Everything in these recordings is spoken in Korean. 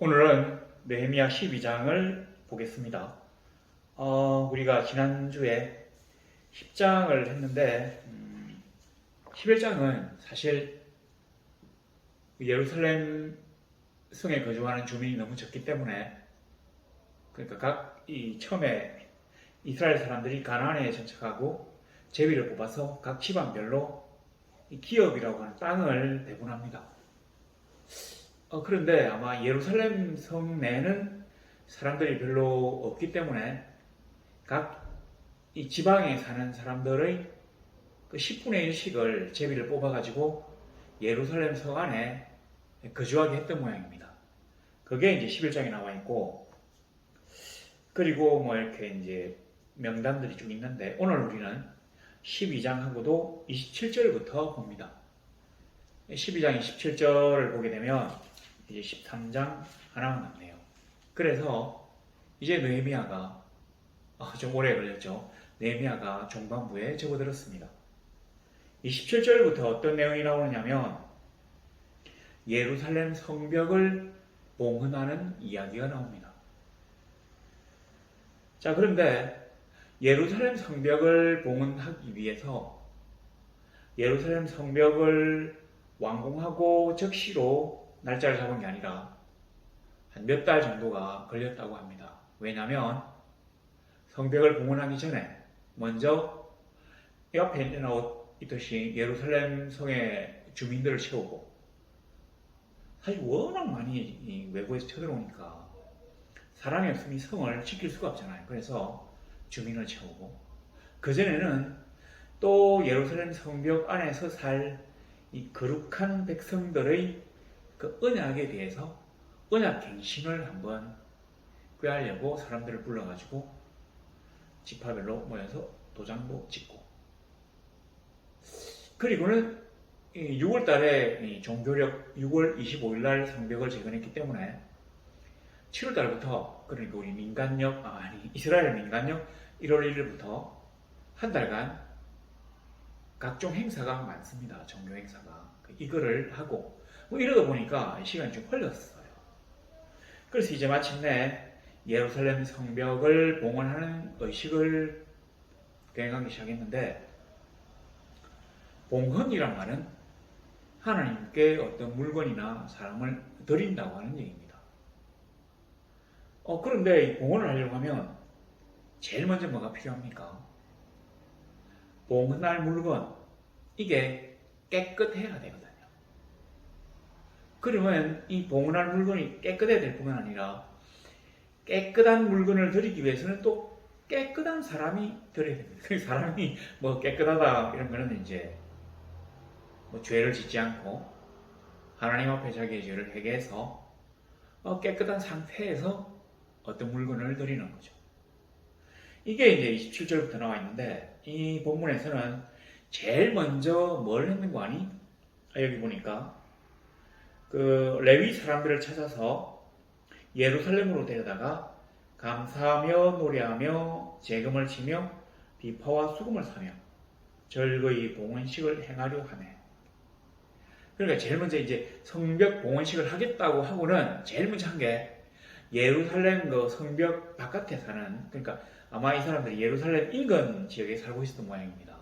오늘은 느헤미야 12장을 보겠습니다. 우리가 지난주에 10장을 했는데 11장은 사실 예루살렘 성에 거주하는 주민이 너무 적기 때문에, 그러니까 처음에 이스라엘 사람들이 가나안에 정착하고 제비를 뽑아서 각 지방별로 이 기업이라고 하는 땅을 배분합니다. 그런데 아마 예루살렘 성 내는 사람들이 별로 없기 때문에 각 이 지방에 사는 사람들의 그 10분의 1씩을 제비를 뽑아가지고 예루살렘 성 안에 거주하게 했던 모양입니다. 그게 이제 11장에 나와 있고, 그리고 뭐 이렇게 이제 명단들이 좀 있는데, 오늘 우리는 12장하고도 27절부터 봅니다. 12장 27절을 보게 되면 이제 13장 하나만 남네요. 그래서 이제 느헤미야가 좀 오래 걸렸죠. 느헤미야가 종반부에 접어들었습니다. 27절부터 어떤 내용이 나오느냐면 예루살렘 성벽을 봉헌하는 이야기가 나옵니다. 자, 그런데 예루살렘 성벽을 봉헌하기 위해서 예루살렘 성벽을 완공하고 적시로 날짜를 잡은 게 아니라 한 몇 달 정도가 걸렸다고 합니다. 왜냐하면 성벽을 봉헌하기 전에 먼저 옆에 있듯이 예루살렘 성의 주민들을 채우고, 사실 워낙 많이 외부에서 쳐들어오니까 사람이 없으면 성을 지킬 수가 없잖아요. 그래서 주민을 채우고, 그전에는 또 예루살렘 성벽 안에서 살 이 거룩한 백성들의 그 언약에 대해서 언약 갱신을 한번 꾀하려고 사람들을 불러가지고 지파별로 모여서 도장도 찍고, 그리고는 6월 달에 종교력 6월 25일 날 성벽을 재건했기 때문에 7월 달부터, 그러니까 우리 이스라엘 민간력 1월 1일부터 한 달간 각종 행사가 많습니다. 종교 행사가. 이거를 하고 이러다 보니까 시간이 좀 흘렀어요. 그래서 이제 마침내 예루살렘 성벽을 봉헌하는 의식을 경행하기 시작했는데, 봉헌이란 말은 하나님께 어떤 물건이나 사람을 드린다고 하는 얘기입니다. 그런데 이 봉헌을 하려고 하면 제일 먼저 뭐가 필요합니까? 봉헌할 물건, 이게 깨끗해야 되거든요. 그러면 이 봉헌할 물건이 깨끗해야 될 뿐만 아니라 깨끗한 물건을 드리기 위해서는 또 깨끗한 사람이 드려야 됩니다. 그 사람이 뭐 깨끗하다 이런 거는 이제 뭐 죄를 짓지 않고 하나님 앞에 자기의 죄를 회개해서 깨끗한 상태에서 어떤 물건을 드리는 거죠. 이게 이제 27절부터 나와 있는데, 이 본문에서는 제일 먼저 뭘 했는 거 아니? 여기 보니까 그 레위 사람들을 찾아서 예루살렘으로 데려다가 감사하며 노래하며 재금을 치며 비파와 수금을 사며 절거의 봉헌식을 행하려 하네. 그러니까 제일 먼저 이제 성벽 봉헌식을 하겠다고 하고는 제일 먼저 한 게 예루살렘 그 성벽 바깥에 사는, 그러니까 아마 이 사람들이 예루살렘 인근 지역에 살고 있었던 모양입니다.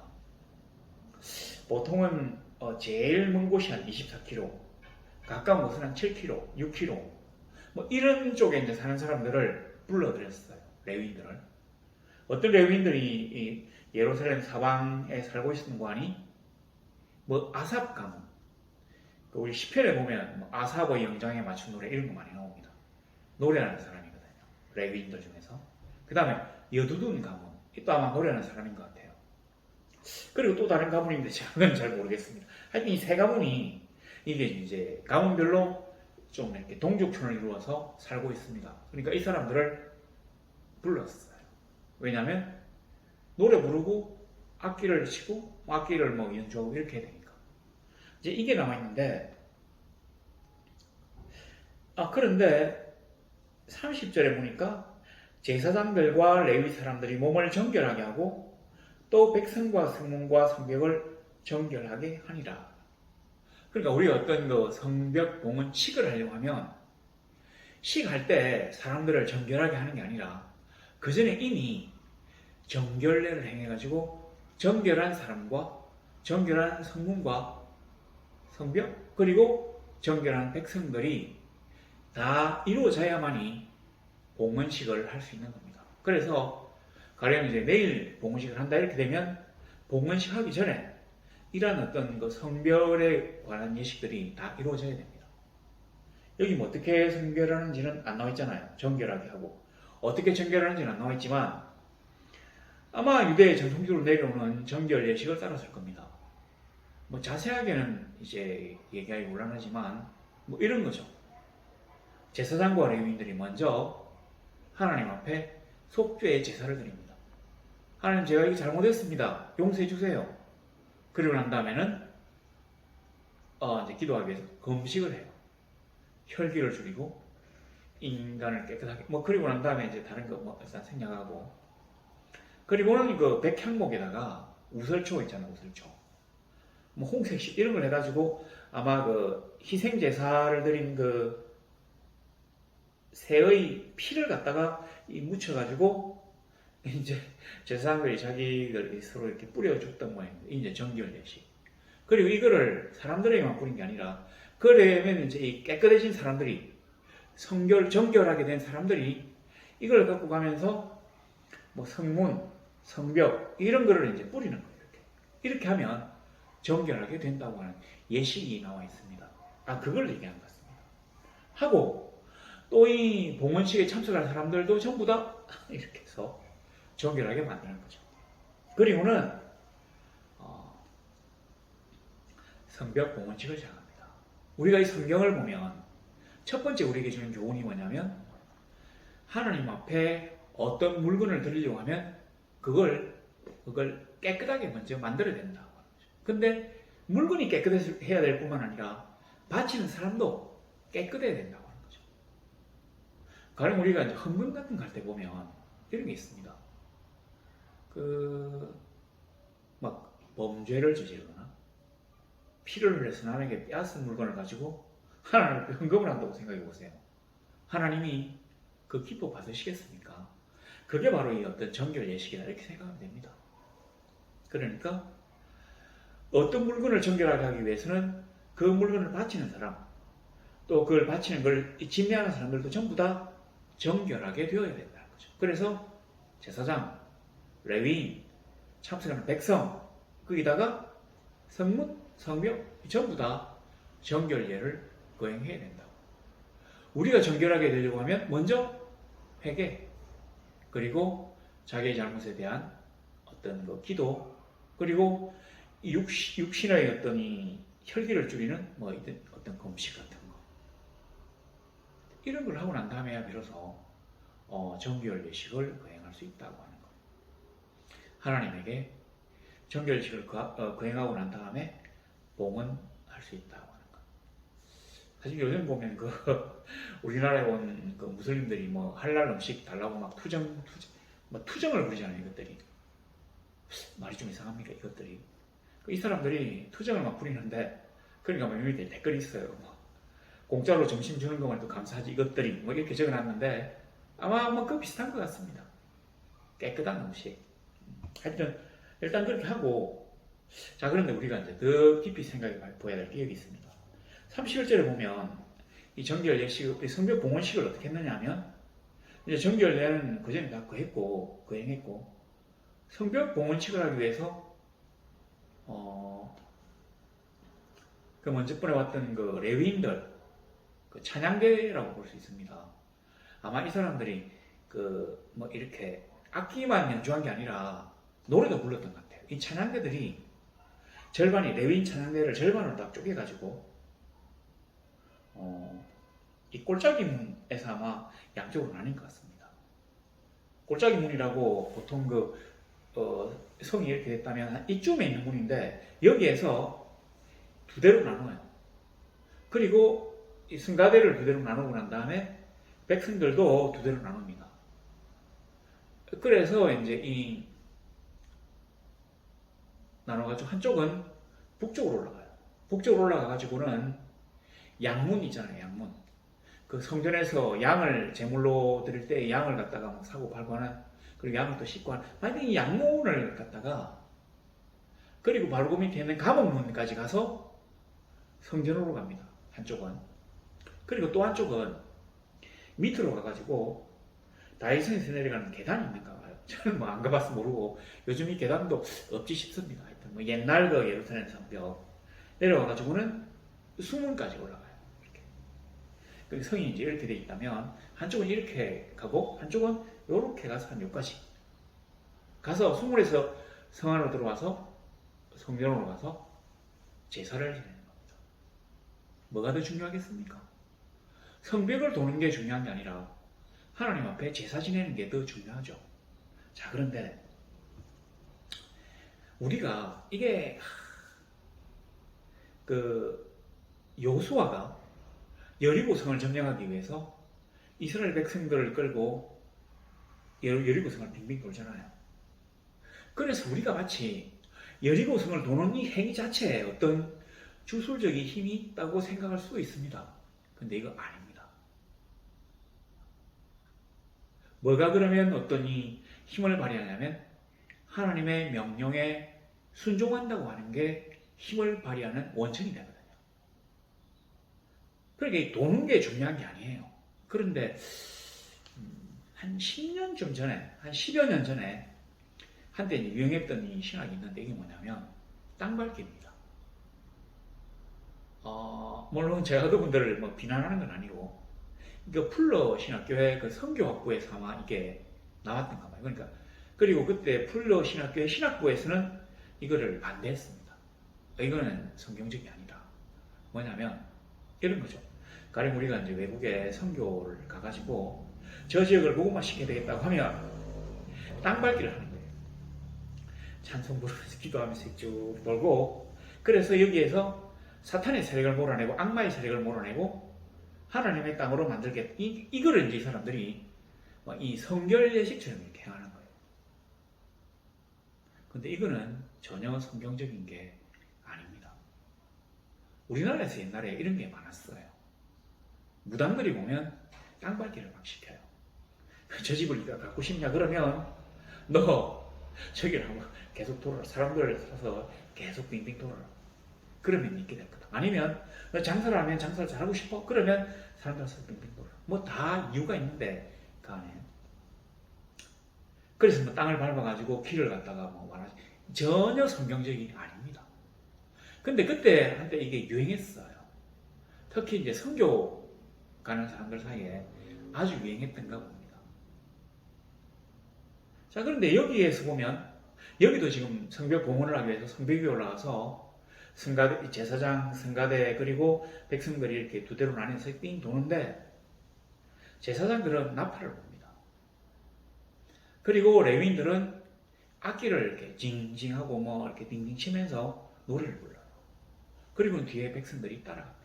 보통은 제일 먼 곳이 한 24km, 가까운 곳은 한 7km, 6km, 뭐 이런 쪽에 이제 사는 사람들을 불러들였어요. 레위인들을. 어떤 레위인들이 이 예루살렘 사방에 살고 있었던 거 아니? 뭐 아삽 가문, 우리 시편에 보면 뭐 아삽의 영장에 맞춘 노래 이런 거 많이 나옵니다. 노래하는 사람이거든요. 레위인들 중에서. 그 다음에 여두둔 가문, 또 아마 노래하는 사람인 것 같아요. 그리고 또 다른 가문인데 저는 잘 모르겠습니다. 하여튼 이 세 가문이 이게 이제 가문별로 좀 이렇게 동족촌을 이루어서 살고 있습니다. 그러니까 이 사람들을 불렀어요. 왜냐하면 노래 부르고 악기를 치고 악기를 뭐 연주하고 이렇게 해야 되니까. 이제 이게 남아 있는데, 그런데 30절에 보니까 제사장들과 레위 사람들이 몸을 정결하게 하고 또 백성과 성문과 성벽을 정결하게 하니라. 그러니까 우리가 어떤 그 성벽 봉헌식을 하려고 하면 시할 때 사람들을 정결하게 하는 게 아니라 그 전에 이미 정결례를 행해가지고 정결한 사람과 정결한 성문과 성벽 그리고 정결한 백성들이 다 이루어져야만이 봉헌식을 할 수 있는 겁니다. 그래서 가령 이제 내일 봉헌식을 한다 이렇게 되면 봉헌식 하기 전에 이러한 어떤 그 성별에 관한 예식들이 다 이루어져야 됩니다. 여기 뭐 어떻게 성별하는지는 안 나와 있잖아요. 정결하게 하고 어떻게 정결하는지는 안 나와 있지만 아마 유대 전통적으로 내려오는 정결 예식을 따랐을 겁니다. 뭐 자세하게는 이제 얘기하기 곤란하지만 뭐 이런 거죠. 제사장과 레위인들이 먼저 하나님 앞에 속죄의 제사를 드립니다. 하나님 제가 이거 잘못했습니다. 용서해 주세요. 그리고 난 다음에는 이제 기도하기 위해서 금식을 해요. 혈기를 줄이고 인간을 깨끗하게 그리고 난 다음에 이제 다른 거 일단 생략하고 그리고는 그 백향목에다가 우설초 있잖아요. 우설초 홍색식 이런 걸 해가지고 아마 그 희생 제사를 드린 그 새의 피를 갖다가 묻혀가지고 이제 제사장들이 자기들 서로 이렇게 뿌려줬던 모양입니다. 이제 정결 예식. 그리고 이거를 사람들에게만 뿌린 게 아니라 그러면 이제 이 깨끗해진 사람들이 정결하게 된 사람들이 이걸 갖고 가면서 뭐 성문, 성벽 이런 거를 이제 뿌리는 거예요. 이렇게 하면 정결하게 된다고 하는 예식이 나와 있습니다. 그걸 얘기한 것 같습니다. 하고 또 이 봉헌식에 참석할 사람들도 전부 다 이렇게 해서 정결하게 만드는 거죠. 그리고는 성벽 봉헌식을 시작합니다. 우리가 이 성경을 보면 첫 번째 우리에게 주는 교훈이 뭐냐면 하나님 앞에 어떤 물건을 드리려고 하면 그걸 깨끗하게 먼저 만들어야 된다고 하는 거죠. 근데 물건이 깨끗해야 될 뿐만 아니라 바치는 사람도 깨끗해야 된다고 하는 거죠. 가령 우리가 이제 헌금 같은 거 할 때 보면 이런 게 있습니다. 막 범죄를 저지르거나 피를 흘려서 남에게 빼앗은 물건을 가지고 하나님 앞에 헌금을 한다고 생각해 보세요. 하나님이 그 기뻐 받으시겠습니까? 그게 바로 이 어떤 정결 예식이다 이렇게 생각하면 됩니다. 그러니까 어떤 물건을 정결하게 하기 위해서는 그 물건을 바치는 사람 또 그걸 바치는 걸 진미하는 사람들도 전부 다 정결하게 되어야 된다는 거죠. 그래서 제사장, 레위인, 참석하는 백성 거기다가 성문, 성벽 전부 다 정결예를 거행해야 된다고. 우리가 정결하게 되려고 하면 먼저 회개 그리고 자기의 잘못에 대한 어떤 그 기도 그리고 육신의 어떤 이 혈기를 줄이는 어떤 금식 같은 거 이런 걸 하고 난 다음에야 비로소 정결 예식을 거행할 수 있다고 하는 거. 하나님에게 정결 예식을 거행하고 난 다음에 봉헌할 수 있다고 하는 거. 사실 요즘 보면 우리나라에 온 그 무슬림들이 뭐 할랄 음식 달라고 막 투정을 부리잖아요. 이것들이 말이 좀 이상합니까? 이것들이 이 사람들이 투정을 막 부리는데 그러니까 뭐 여기 댓글이 있어요. 공짜로 점심 주는 것만 해도 감사하지 이것들이 뭐 이렇게 적어놨는데 아마 뭐 그 비슷한 것 같습니다. 깨끗한 음식. 하여튼 일단 그렇게 하고 자 그런데 우리가 이제 더 깊이 생각해 봐야 될 게 여기 있습니다. 31절에 보면 이 정결 예식, 성벽 봉헌식을 어떻게 했느냐 하면 이제 정결례는 그 전에 다 거행했고 성벽 봉헌식을 하기 위해서 그 먼저 보내왔던 그 레위인들 그 찬양대라고 볼 수 있습니다. 아마 이 사람들이 뭐 이렇게 악기만 연주한 게 아니라 노래도 불렀던 것 같아요. 이 찬양대들이 절반이 레위인 찬양대를 절반으로 딱 쪼개가지고 이 꼴짝이 문에서 아마 양쪽으로 나뉜 것 같습니다. 꼴짝이 문이라고 보통 성이 이렇게 됐다면 이쯤에 있는 문인데 여기에서 두 대로 나눠요. 그리고 이 승가대를 두 대로 나누고 난 다음에 백성들도 두 대로 나눕니다. 그래서 이제 나눠가지고 한쪽은 북쪽으로 올라가요. 북쪽으로 올라가가지고는 양문 있잖아요. 양문. 그 성전에서 양을 제물로 드릴 때 양을 갖다가 막 사고 팔고 하는, 그리고 양을 또 씻고 하는, 만약에 이 양문을 갖다가, 그리고 바로 그 밑에 있는 감옥문까지 가서 성전으로 갑니다. 한쪽은. 그리고 또 한쪽은 밑으로 가가지고 다이슨에서 내려가는 계단이 있는가 봐요. 저는 뭐 안 가봐서 모르고, 요즘 이 계단도 없지 싶습니다. 하여튼 뭐 옛날 그 예루살렘 성벽 내려가가지고는 수문까지 올라가요. 이렇게. 그 성이 이제 이렇게 돼 있다면 한쪽은 이렇게 가고 한쪽은 이렇게 가서 한 여기까지 가서 수문에서 성 안으로 들어와서 성전으로 가서 제사를 지내는 겁니다. 뭐가 더 중요하겠습니까? 성벽을 도는 게 중요한 게 아니라 하나님 앞에 제사 지내는 게 더 중요하죠. 자, 그런데 우리가 이게 그 여호수아가 여리고성을 점령하기 위해서 이스라엘 백성들을 끌고 여리고성을 빙빙 돌잖아요. 그래서 우리가 마치 여리고성을 도는 이 행위 자체에 어떤 주술적인 힘이 있다고 생각할 수 있습니다. 근데 이거 아닙니다. 뭐가 그러면 어떤 이 힘을 발휘하냐면 하나님의 명령에 순종한다고 하는 게 힘을 발휘하는 원천이 되거든요. 그러니까 도는 게 중요한 게 아니에요. 그런데 한 10년쯤 전에, 한 10여 년 전에 한때 유행했던 이 신학이 있는데 이게 뭐냐면 땅밟기입니다. 물론 제가 그분들을 뭐 비난하는 건 아니고, 그 풀러 신학교의 그 선교학부에서 아마 이게 나왔던가 봐요. 그러니까 그리고 그때 풀러 신학교의 신학부에서는 이거를 반대했습니다. 이거는 성경적이 아니다. 뭐냐면 이런 거죠. 가령 우리가 이제 외국에 선교를 가가지고 저 지역을 복음화 시켜야 되겠다고 하면 땅밟기를 하는 거예요. 찬송 부르면서 기도하면서 쭉 돌고, 그래서 여기에서 사탄의 세력을 몰아내고 악마의 세력을 몰아내고 하나님의 땅으로 만들게, 이거를 이제 이 사람들이 이 성결 예식처럼 이렇게 행하는 거예요. 근데 이거는 전혀 성경적인 게 아닙니다. 우리나라에서 옛날에 이런 게 많았어요. 무당들이 보면 땅밟기를 막 시켜요. 저 집을 네가 갖고 싶냐 그러면 너 저기를 한번 계속 돌아라. 사람들을 사서 계속 빙빙 돌아라. 그러면 믿게 될 거다. 아니면 너 장사를 하면 장사를 잘하고 싶어? 그러면 사람들 사서 빙빙 돌아라. 뭐 다 이유가 있는데 그 안에. 그래서 뭐 땅을 밟아가지고 길을 갖다가 뭐 말하지. 전혀 성경적이 아닙니다. 근데 그때 한때 이게 유행했어요. 특히 이제 선교 가는 사람들 사이에 아주 유행했던가 봅니다. 자, 그런데 여기에서 보면 여기도 지금 성벽 봉헌을 하기 위해서 성벽 위에 올라가서 성가대, 제사장, 성가대, 그리고 백성들이 이렇게 두 대로 나뉘어서 삥 도는데 제사장들은 나팔을 봅니다. 그리고 레위인들은 악기를 이렇게 징징하고 뭐 이렇게 딩딩 치면서 노래를 불러요. 그리고 뒤에 백성들이 따라갑니다.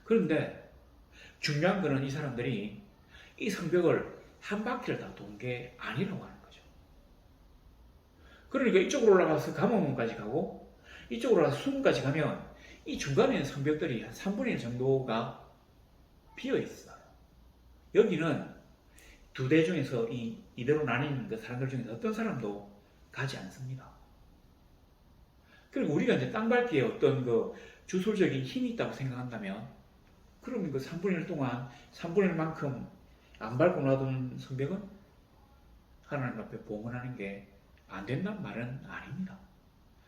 그런데 중요한 거는 이 사람들이 이 성벽을 한 바퀴를 다 돈 게 아니라고 하는 거죠. 그러니까 이쪽으로 올라가서 감옥문까지 가고 이쪽으로 올라가서 수문까지 가면 이 중간에 있는 성벽들이 한 3분의 1 정도가 비어 있어요. 여기는 두 대 중에서 이대로 나뉜 그 사람들 중에서 어떤 사람도 가지 않습니다. 그리고 우리가 이제 땅밟기에 어떤 그 주술적인 힘이 있다고 생각한다면, 그러면 그 3분의 1 동안 3분의 1만큼 안 밟고 놔둔 성벽은 하나님 앞에 봉헌하는 게 안 된다는 말은 아닙니다.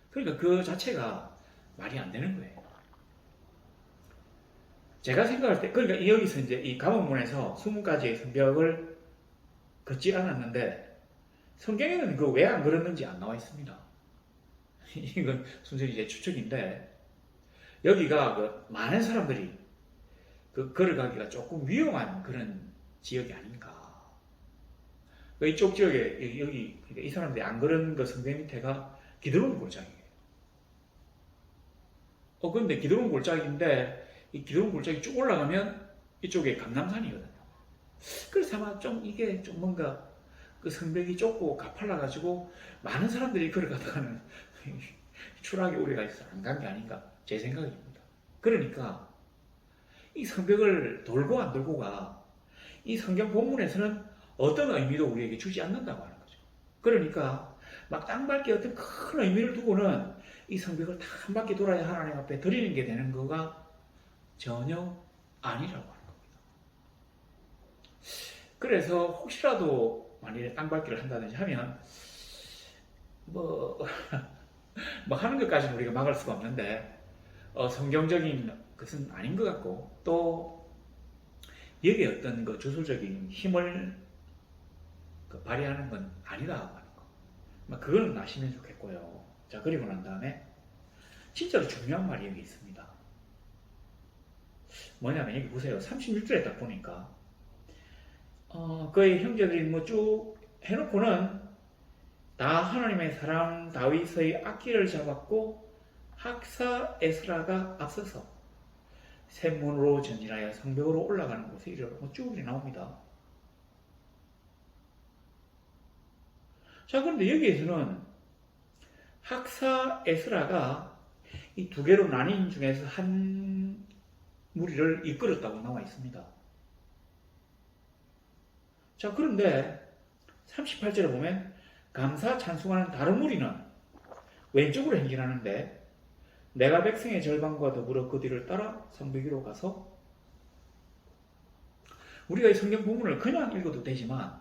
그러니까 그 자체가 말이 안 되는 거예요. 제가 생각할 때, 그러니까 여기서 이제 이 감옥문에서 수문까지의 성벽을 걷지 않았는데 성경에는 그 왜 안 걸었는지 안 나와 있습니다. 이건 순전히 제 추측인데, 여기가 그 많은 사람들이 그 걸어가기가 조금 위험한 그런 지역이 아닌가. 이쪽 지역에 여기 이 사람들이 안 걸은 그 성벽 밑에가 기드론 골짜기예요. 근데 기드론 골짜기인데 이 기드론 골짜기 쭉 올라가면 이쪽에 감람산이거든요. 그래서 아마 좀 이게 좀 뭔가 그 성벽이 좁고 가팔라가지고 많은 사람들이 걸어가다가는 추락의 우려가 있어 안 간 게 아닌가 제 생각입니다. 그러니까 이 성벽을 돌고 안 돌고가 이 성경 본문에서는 어떤 의미도 우리에게 주지 않는다고 하는 거죠. 그러니까 막 땅밟기 어떤 큰 의미를 두고는 이 성벽을 다 한 바퀴 돌아야 하나님 앞에 드리는 게 되는 거가 전혀 아니라고 하는 겁니다. 그래서 혹시라도 만일에 땅밟기를 한다든지 하면 뭐 하는 것까지는 우리가 막을 수가 없는데 성경적인 것은 아닌 것 같고 또 여기에 어떤 그 주술적인 힘을 발휘하는 건 아니다 하는 거. 그거는 아시면 좋겠고요. 자, 그리고 난 다음에 진짜로 중요한 말이 여기 있습니다. 뭐냐면 여기 보세요. 36절에 딱 보니까 그의 형제들이 뭐 쭉 해놓고는 다 하나님의 사람 다윗의 악기를 잡았고 학사 에스라가 앞서서 샘문으로 전진하여 성벽으로 올라가는 곳에 이르러 쭉 나옵니다. 자, 그런데 여기에서는 학사 에스라가 이 두 개로 나뉜 중에서 한 무리를 이끌었다고 나와 있습니다. 자, 그런데 38절에 보면 감사 찬송하는 다른 무리는 왼쪽으로 행진하는데 내가 백성의 절반과 더불어 그 뒤를 따라 성벽 위로 가서 우리가 이 성경 본문을 그냥 읽어도 되지만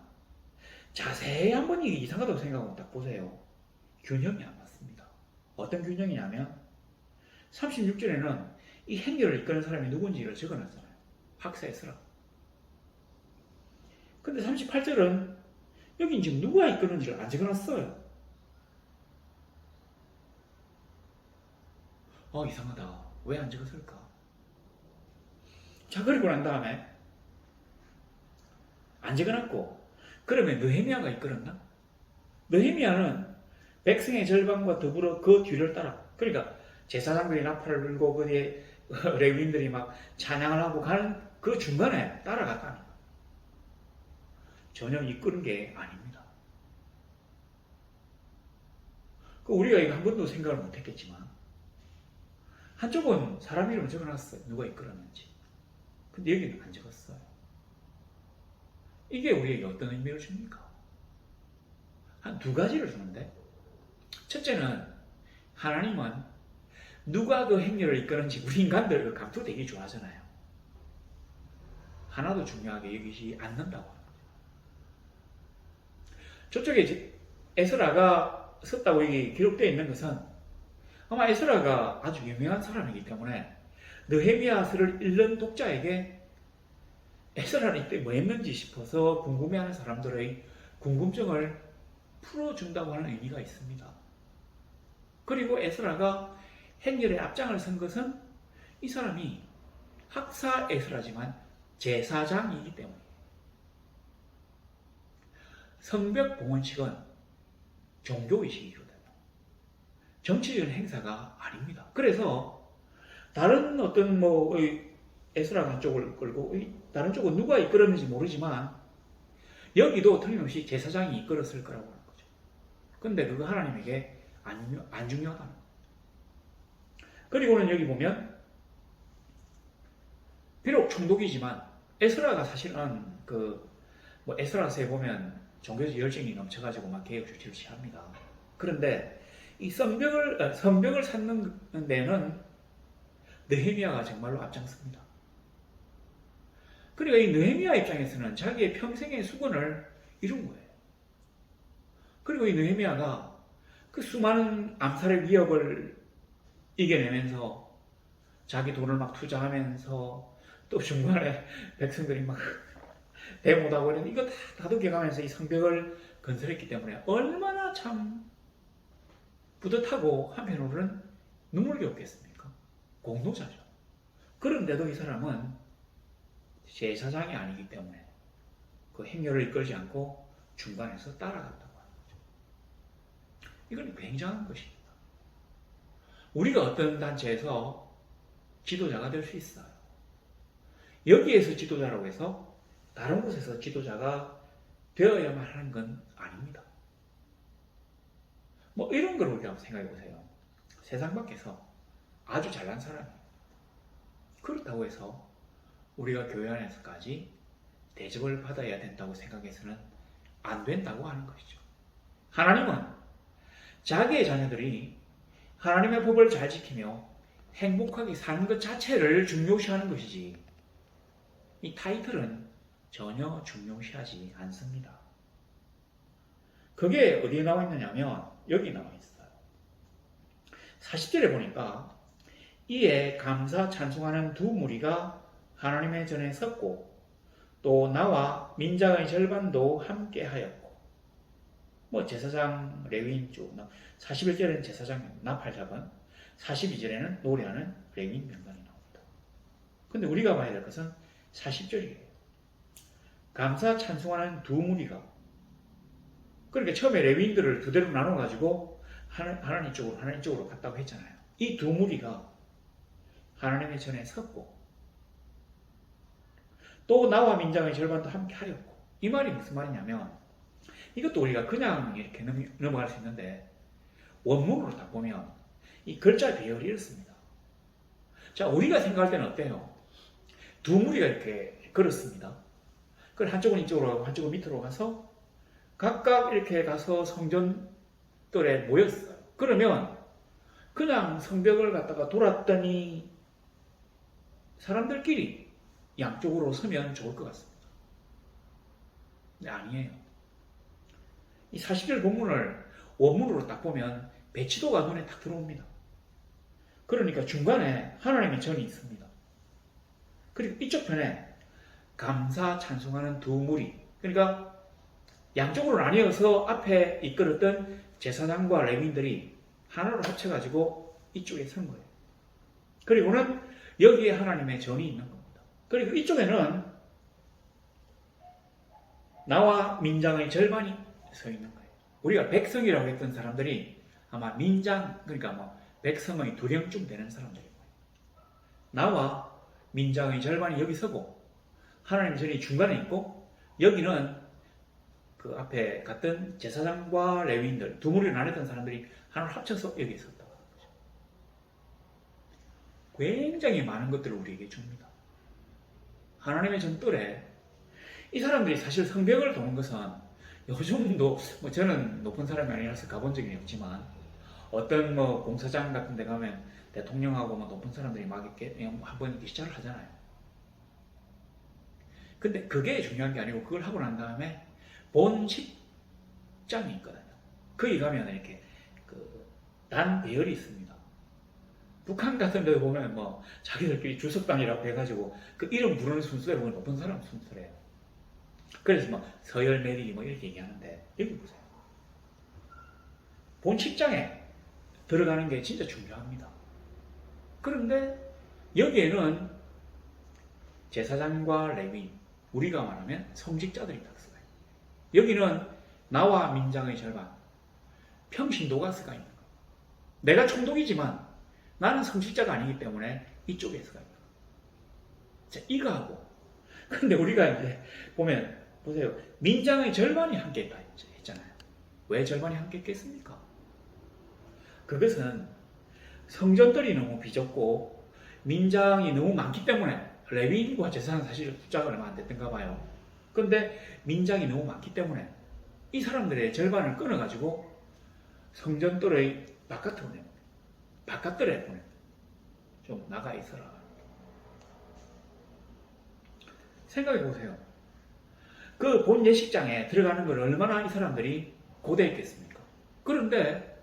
자세히 한번 이게 이상하다고 생각하고 딱 보세요. 균형이 안 맞습니다. 어떤 균형이냐면 36절에는 이 행렬을 이끄는 사람이 누군지를 적어놨잖아요. 학사 에스라. 근데 38절은 여기 지금 누가 이끄는지를 안 적어놨어요. 이상하다. 왜 안 적었을까? 자, 그리고 난 다음에 안 적어놨고 그러면 느헤미야가 이끌었나? 느헤미야는 백성의 절반과 더불어 그 뒤를 따라, 그러니까 제사장들이 나팔을 불고 거기에 레위인들이 막 찬양을 하고 가는 그 중간에 따라갔다는 거예요. 전혀 이끄는 게 아닙니다. 우리가 이거 한 번도 생각을 못했겠지만 한쪽은 사람 이름을 적어놨어요. 누가 이끌었는지. 근데 여기는 안 적었어요. 이게 우리에게 어떤 의미를 줍니까? 한 두 가지를 주는데, 첫째는 하나님은 누가 그 행렬을 이끄는지 우리 인간들 그 감투 되게 좋아하잖아요. 하나도 중요하게 여기지 않는다고 하는 거죠. 저쪽에 에스라가 썼다고 여기 기록되어 있는 것은 아마 에스라가 아주 유명한 사람이기 때문에 느헤미야서를 읽는 독자에게 에스라는 이때 뭐 했는지 싶어서 궁금해하는 사람들의 궁금증을 풀어준다고 하는 의미가 있습니다. 그리고 에스라가 행렬의 앞장을 선 것은 이 사람이 학사 에스라지만 제사장이기 때문이에요. 성벽 봉헌식은 종교의식이거든요. 정치적인 행사가 아닙니다. 그래서 다른 어떤 에스라가 한쪽을 끌고 다른 쪽은 누가 이끌었는지 모르지만 여기도 틀림없이 제사장이 이끌었을 거라고 하는 거죠. 근데 그거 하나님에게 안 중요하다는 거예요. 그리고는 여기 보면 비록 총독이지만 에스라가 사실은 에스라서에 보면 종교적 열정이 넘쳐가지고 막 개혁 조치를 취합니다. 그런데 이 성벽을 쌓는 데는 느헤미야가 정말로 앞장섭니다. 그러니까 이 느헤미야 입장에서는 자기의 평생의 수건을 이룬 거예요. 그리고 이 느헤미야가 그 수많은 암살의 위협을 이겨내면서 자기 돈을 막 투자하면서 또 중간에 백성들이 막 대못하고 이런 이거 다 다독여가면서 이 성벽을 건설했기 때문에 얼마나 참 뿌듯하고 한편으로는 눈물겹겠습니까? 공로자죠. 그런데도 이 사람은 제사장이 아니기 때문에 그 행렬을 이끌지 않고 중간에서 따라갔다고 하는 거죠. 이건 굉장한 것입니다. 우리가 어떤 단체에서 지도자가 될 수 있어요. 여기에서 지도자라고 해서 다른 곳에서 지도자가 되어야만 하는 건 아닙니다. 이런 걸 우리가 생각해 보세요. 세상 밖에서 아주 잘난 사람이 그렇다고 해서 우리가 교회 안에서까지 대접을 받아야 된다고 생각해서는 안 된다고 하는 것이죠. 하나님은 자기의 자녀들이 하나님의 법을 잘 지키며 행복하게 사는 것 자체를 중요시하는 것이지 이 타이틀은 전혀 중요시하지 않습니다. 그게 어디에 나와 있느냐면 여기 나와 있어요. 40절에 보니까 이에 감사 찬송하는 두 무리가 하나님의 전에 섰고 또 나와 민장의 절반도 함께 하였고 제사장 레위인 쪽 41절에는 제사장 나팔 잡은 42절에는 노래하는 레위인 명단이 나옵니다. 근데 우리가 봐야 될 것은 40절이에요. 감사 찬송하는 두 무리가 그러니까 처음에 레위인들을 두 대로 나눠가지고 하나님 쪽으로 갔다고 했잖아요. 이 두 무리가 하나님의 전에 섰고 또 나와 민장의 절반도 함께 하였고 이 말이 무슨 말이냐면 이것도 우리가 그냥 이렇게 넘어갈 수 있는데 원문으로 딱 보면 이 글자 배열이 이렇습니다. 자, 우리가 생각할 때는 어때요? 두 무리가 이렇게 걸었습니다. 그걸 한쪽은 이쪽으로 가고 한쪽은 밑으로 가서 각각 이렇게 가서 성전뜰에 모였어요. 그러면 그냥 성벽을 갖다가 돌았더니 사람들끼리 양쪽으로 서면 좋을 것 같습니다. 근데 아니에요. 이 40절 본문을 원문으로 딱 보면 배치도가 눈에 딱 들어옵니다. 그러니까 중간에 하나님의 전이 있습니다. 그리고 이쪽 편에 감사 찬송하는 두 무리, 그러니까 양쪽으로 나뉘어서 앞에 이끌었던 제사장과 레위인들이 하나로 합쳐가지고 이쪽에 선 거예요. 그리고는 여기에 하나님의 전이 있는 겁니다. 그리고 이쪽에는 나와 민장의 절반이 서 있는 거예요. 우리가 백성이라고 했던 사람들이 아마 민장, 그러니까 백성의 두령쯤 되는 사람들이에요. 나와 민장의 절반이 여기 서고 하나님의 전이 중간에 있고 여기는 그 앞에 갔던 제사장과 레위인들 두 무리를 나눴던 사람들이 하나를 합쳐서 여기 있었다고 하는 거죠. 굉장히 많은 것들을 우리에게 줍니다. 하나님의 전뜰에 이 사람들이 사실 성벽을 도는 것은 요즘도 저는 높은 사람이 아니라서 가본 적이 없지만 어떤 공사장 같은 데 가면 대통령하고 높은 사람들이 막 이렇게 한번 시작을 하잖아요. 근데 그게 중요한 게 아니고 그걸 하고 난 다음에 본 식장이 있거든요. 거기 가면 이렇게 단 배열이 있습니다. 북한 같은 데 보면 자기들끼리 주석단이라고 해가지고 그 이름 부르는 순서대로 보면 높은 사람 순서래요. 그래서 서열 매리기 이렇게 얘기하는데 여기 보세요. 본 식장에 들어가는 게 진짜 중요합니다. 그런데 여기에는 제사장과 레위인, 우리가 말하면 성직자들이 딱 써요. 여기는 나와 민장의 절반, 평신도가 쓰가 있는 거예요. 내가 총독이지만 나는 성직자가 아니기 때문에 이쪽에 쓰가 있는 거예요. 자, 이거하고 근데 우리가 이제 보면 보세요. 민장의 절반이 함께 있다 했잖아요. 왜 절반이 함께 있겠습니까? 그것은 성전들이 너무 비좁고 민장이 너무 많기 때문에 레위인과 제사장은 사실 숫자가 얼마 안 됐던가 봐요. 근데 민장이 너무 많기 때문에 이 사람들의 절반을 끊어가지고 성전뜰의 바깥으로 내요. 바깥뜰에 보내요. 좀 나가 있어라. 생각해 보세요. 그 본 예식장에 들어가는 걸 얼마나 이 사람들이 고대했겠습니까? 그런데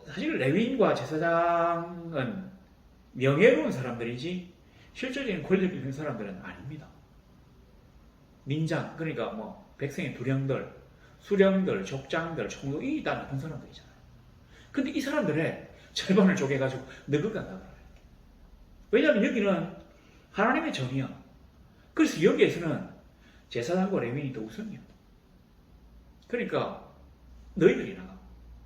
사실 레위인과 제사장은 명예로운 사람들이지 실질적인 권력이 있는 사람들은 아닙니다. 민장, 그러니까 백성의 두령들, 수령들, 족장들, 총독, 이 다 높은 사람들이잖아요. 근데 이 사람들의 절반을 쪼개가지고 너그 간다고 해요. 왜냐하면 여기는 하나님의 전이야. 그래서 여기에서는 제사장과 레위인이 더 우선이야. 그러니까 너희들이 나가.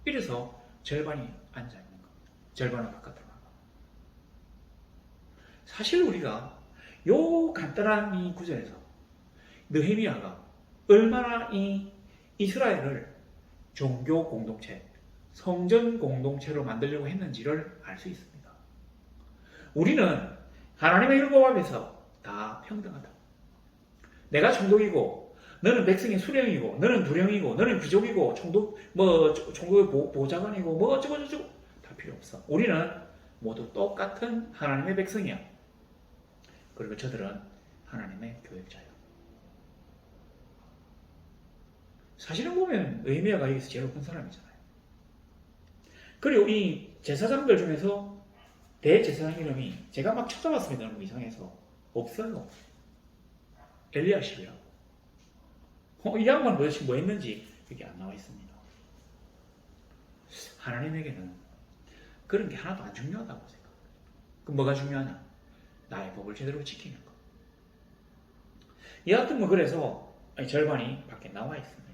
이래서 절반이 앉아있는 겁니다. 절반은 바깥으로 나가. 사실 우리가 요 간단한 이 구절에서 느헤미야가 얼마나 이 이스라엘을 종교 공동체, 성전 공동체로 만들려고 했는지를 알 수 있습니다. 우리는 하나님의 율법 앞에서 다 평등하다. 내가 총독이고 너는 백성의 수령이고 너는 두령이고 너는 귀족이고 총독의 보좌관이고 뭐 어쩌고 저쩌고 다 필요 없어. 우리는 모두 똑같은 하나님의 백성이야. 그리고 저들은 하나님의 교역자야. 사실은 보면 의미야가 여기서 제일 큰 사람이잖아요. 그리고 이 제사장들 중에서 대제사장 이름이 제가 막 찾아봤습니다. 너무 이상해서 없어요. 엘리야십이라고. 이 양반 도대체 뭐 했는지 여기 안 나와 있습니다. 하나님에게는 그런 게 하나도 안 중요하다고 생각해요. 그럼 뭐가 중요하냐? 나의 법을 제대로 지키는 것. 여하튼 뭐 그래서 절반이 밖에 나와 있습니다.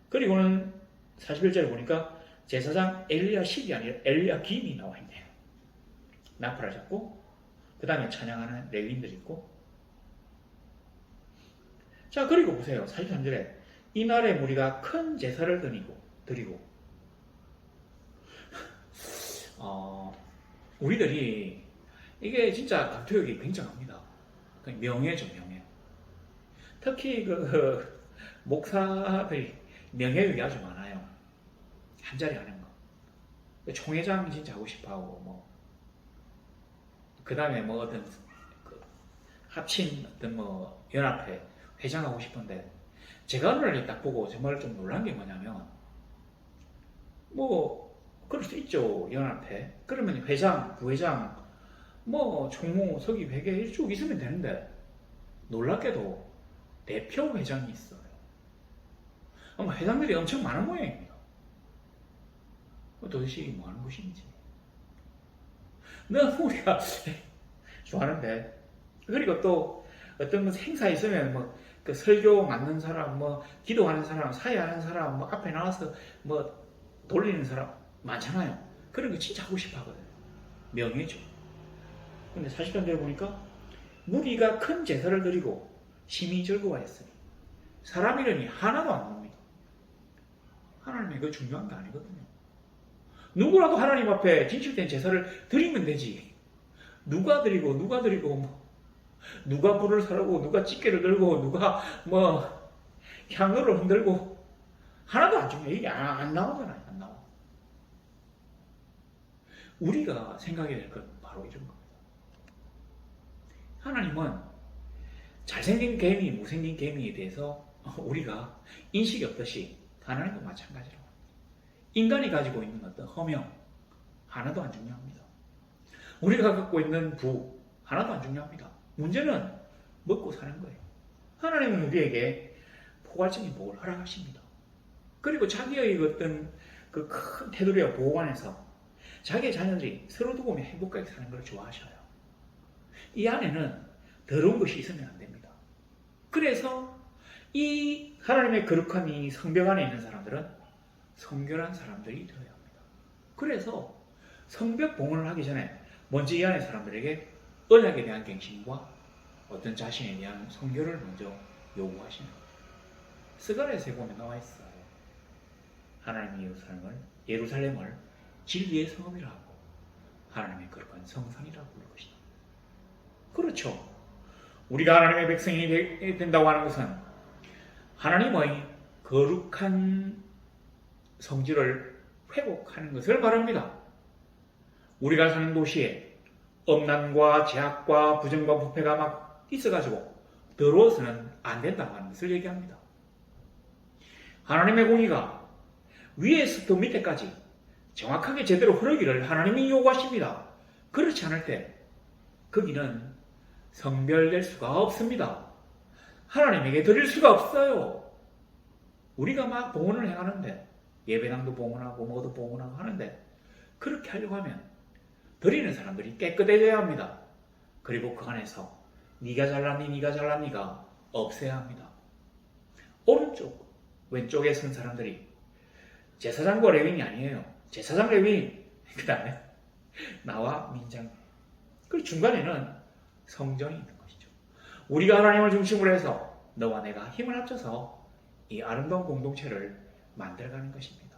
그리고는 41절에 보니까 제사장 엘리야십이 아니라 엘리야김이 나와 있네요. 나팔을 잡고 그 다음에 찬양하는 레위인들이 있고. 자, 그리고 보세요. 43절에 이날에 무리가 큰 제사를 드리고 우리들이 이게 진짜 강토욕이 굉장합니다. 명예죠, 명예. 특히 그 목사들이 명예욕이 아주 많아요. 한 자리 하는 거. 총회장 진짜 하고 싶어하고 그 다음에 뭐 어떤 합친 어떤 연합회 회장하고 싶은데, 제가 오늘 딱 보고 정말 좀 놀란 게 뭐냐면, 그럴 수 있죠, 연합회. 그러면 회장, 부회장, 총무, 서기, 회계 쭉 있으면 되는데, 놀랍게도 대표 회장이 있어요. 아마 회장들이 엄청 많은 모양입니다. 도대체 뭐 하는 것인지. 너무 우리가 좋아하는데. 그리고 또 어떤 행사 있으면 그 설교 맡는 사람, 기도하는 사람, 사회하는 사람, 앞에 나와서 돌리는 사람 많잖아요. 그런 거 진짜 하고 싶어 하거든요. 명예죠. 근데 40절에 보니까 무리가 큰 제사를 드리고 심히 즐거워했으니 사람 이름이 하나도 안 나옵니다. 하나님이 그거 중요한 게 아니거든요. 누구라도 하나님 앞에 진실된 제사를 드리면 되지. 누가 드리고 누가 불을 사르고 누가 집게를 들고 누가 향로를 흔들고 하나도 안 중요해. 이게 안 나오잖아요. 안 나와. 우리가 생각해야 될 건 바로 이런 겁니다. 하나님은 잘생긴 개미, 못생긴 개미에 대해서 우리가 인식이 없듯이 하나님도 마찬가지로 인간이 가지고 있는 어떤 허명 하나도 안 중요합니다. 우리가 갖고 있는 부 하나도 안 중요합니다. 문제는 먹고 사는 거예요. 하나님은 우리에게 포괄적인 복을 허락하십니다. 그리고 자기의 어떤 그 큰 테두리와 보호관에서 자기의 자녀들이 서로 두고 행복하게 사는 걸 좋아하셔요. 이 안에는 더러운 것이 있으면 안 됩니다. 그래서 이 하나님의 거룩한 이 성벽 안에 있는 사람들은 성결한 사람들이 되어야 합니다. 그래서 성벽 봉헌을 하기 전에 먼저 이 안에 사람들에게 언약에 대한 갱신과 어떤 자신에 대한 성결을 먼저 요구하시는 거예요. 스가랴서에 보면 나와 있어요. 하나님이 예루살렘을 진리의 성읍이라 하고 하나님의 거룩한 성산이라고 부를 것이다. 그렇죠. 우리가 하나님의 백성이 된다고 하는 것은 하나님의 거룩한 성질을 회복하는 것을 말합니다. 우리가 사는 도시에 엄난과 제약과 부정과 부패가 막 있어가지고 더러워서는 안 된다고 하는 것을 얘기합니다. 하나님의 공의가 위에서부터 밑에까지 정확하게 제대로 흐르기를 하나님이 요구하십니다. 그렇지 않을 때 거기는 성별될 수가 없습니다. 하나님에게 드릴 수가 없어요. 우리가 막 봉헌을 행하는데 예배당도 봉헌하고 뭐도 봉헌하고 하는데 그렇게 하려고 하면 드리는 사람들이 깨끗해져야 합니다. 그리고 그 안에서 네가 잘났니가 없애야 합니다. 오른쪽 왼쪽에 선 사람들이 제사장과 레위인이 아니에요. 제사장 레위인 그 다음에 나와 민장, 그리고 중간에는 성전이 있는 것이죠. 우리가 하나님을 중심으로 해서 너와 내가 힘을 합쳐서 이 아름다운 공동체를 만들어가는 것입니다.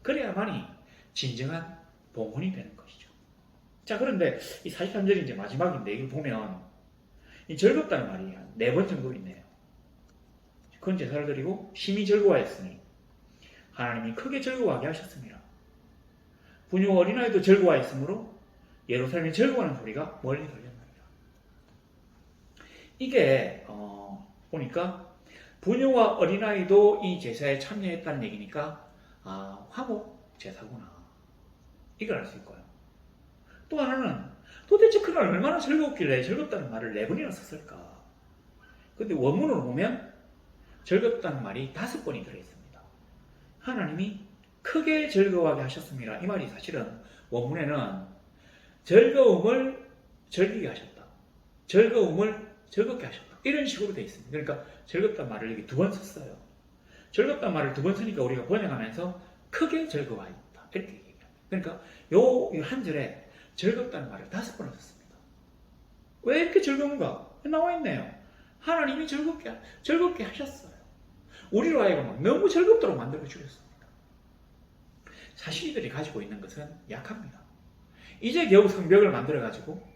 그래야만이 진정한 봉헌이 되는 것이죠. 자, 그런데 이 43절이 이제 마지막인데 이걸 보면 이 즐겁다는 말이 한 4번 정도 있네요. 큰 제사를 드리고 심히 즐거워했으니 하나님이 크게 즐거워하게 하셨습니다. 부녀 어린아이도 즐거워했으므로 예루살렘이 즐거워하는 소리가 멀리 들렸느니라. 이게 보니까 부녀와 어린아이도 이 제사에 참여했다는 얘기니까 화목 제사구나. 이걸 알 수 있고요. 또 하나는 도대체 그날 얼마나 즐겁길래 즐겁다는 말을 4번이나 썼을까. 근데 원문으로 보면 즐겁다는 말이 5번이 들어있습니다. 하나님이 크게 즐거워하게 하셨습니다. 이 말이 사실은 원문에는 즐거움을 즐기게 하셨다. 즐거움을 즐겁게 하셨다. 이런 식으로 되어 있습니다. 그러니까 즐겁다는 말을 여기 2번 썼어요. 즐겁다는 말을 2번 쓰니까 우리가 번역하면서 크게 즐거워했다. 이렇게 얘기합니다. 그러니까 요 한 절에 즐겁다는 말을 5번을 썼습니다. 왜 이렇게 즐거운가? 나와 있네요. 하나님이 즐겁게 하셨어요. 우리로 하여금 너무 즐겁도록 만들어 주셨습니다. 사실 이들이 가지고 있는 것은 약합니다. 이제 겨우 성벽을 만들어 가지고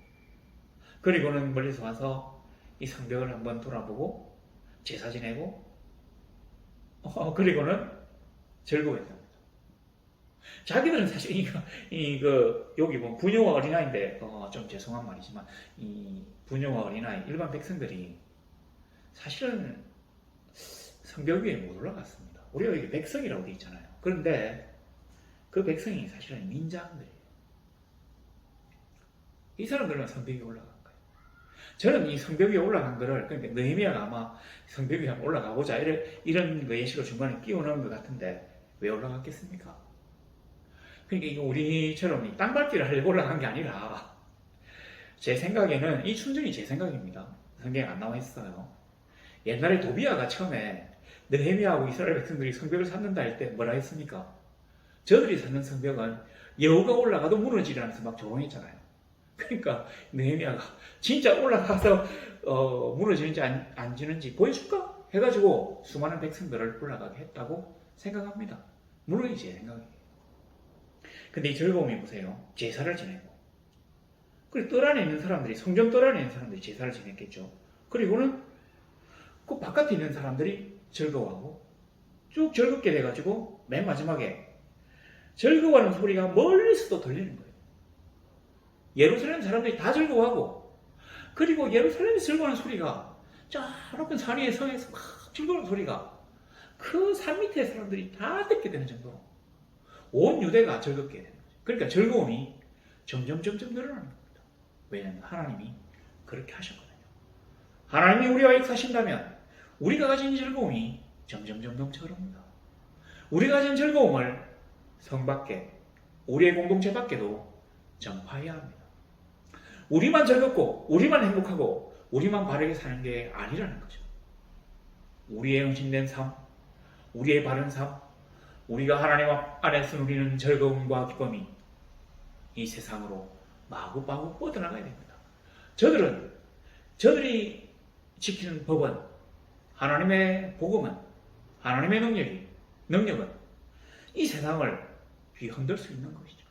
그리고는 멀리서 와서 이 성벽을 한번 돌아보고 제사 지내고 그리고는 즐거워했답니다. 자기들은 사실 여기 보면 부녀와 어린아이인데 좀 죄송한 말이지만 이 부녀와 어린아이 일반 백성들이 사실은 성벽 위에 못 올라갔습니다. 우리가 여기 백성이라고 되어 있잖아요. 그런데 그 백성이 사실은 민장들이에요. 이 사람들은 성벽 위에 올라간 거예요. 저는 이 성벽 위에 올라간 거를 그러니까 느헤미야가 아마 성벽 위에 한번 올라가보자 이런 예식을 중간에 끼워 넣은 것 같은데 왜 올라갔겠습니까? 그러니까 이거 우리처럼 땅밟기를 하려고 올라간 게 아니라 제 생각에는 이 순전히 제 생각입니다. 성경에 안 나와 있어요. 옛날에 도비아가 처음에 느헤미야하고 이스라엘 백성들이 성벽을 쌓는다 할 때 뭐라 했습니까? 저들이 쌓는 성벽은 여우가 올라가도 무너지라면서 막 조롱했잖아요. 그러니까 느헤미야가 진짜 올라가서 무너지는지 안 지는지 보여줄까? 해가지고 수많은 백성들을 올라가게 했다고 생각합니다. 물론 제 생각이에요. 근데 이 즐거움이 보세요. 제사를 지내고 그리고 뜰 안에 있는 사람들이 성전 뜰 안에 있는 사람들이 제사를 지냈겠죠. 그리고는 그 바깥에 있는 사람들이 즐거워하고 쭉 즐겁게 돼가지고 맨 마지막에 즐거워하는 소리가 멀리서도 들리는 거예요. 예루살렘 사람들이 다 즐거워하고 그리고 예루살렘이 즐거워하는 소리가 저 높은 산 위에 서에서 막 즐거워하는 소리가 그 산 밑에 사람들이 다 듣게 되는 정도로 온 유대가 즐겁게 되는 거죠. 그러니까 즐거움이 점점 늘어나는 겁니다. 왜냐하면 하나님이 그렇게 하셨거든요. 하나님이 우리와 역사하신다면 우리가 가진 즐거움이 점점 넘쳐흐릅니다. 우리가 가진 즐거움을 성 밖에 우리의 공동체 밖에도 전파해야 합니다. 우리만 즐겁고 우리만 행복하고 우리만 바르게 사는 게 아니라는 거죠. 우리의 응신된 삶, 우리의 바른 삶, 우리가 하나님 안에서 누리는 즐거움과 기쁨이 이 세상으로 마구마구 뻗어나가야 됩니다. 저들이 지키는 법은 하나님의 복음은 하나님의 능력은 이 세상을 뒤흔들 수 있는 것이죠.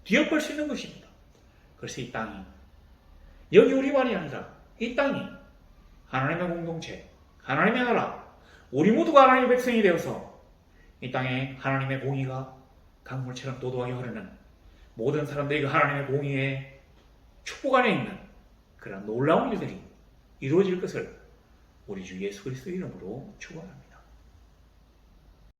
뒤엎을 수 있는 것입니다. 그래서 이 땅이 여기 우리만이 아니라 이 땅이 하나님의 공동체, 하나님의 나라, 우리 모두가 하나님의 백성이 되어서 이 땅에 하나님의 공의가 강물처럼 도도하게 흐르는 모든 사람들이 그 하나님의 공의의 축복 안에 있는 그런 놀라운 일들이 이루어질 것을 우리 주 예수 그리스도의 이름으로 축원합니다.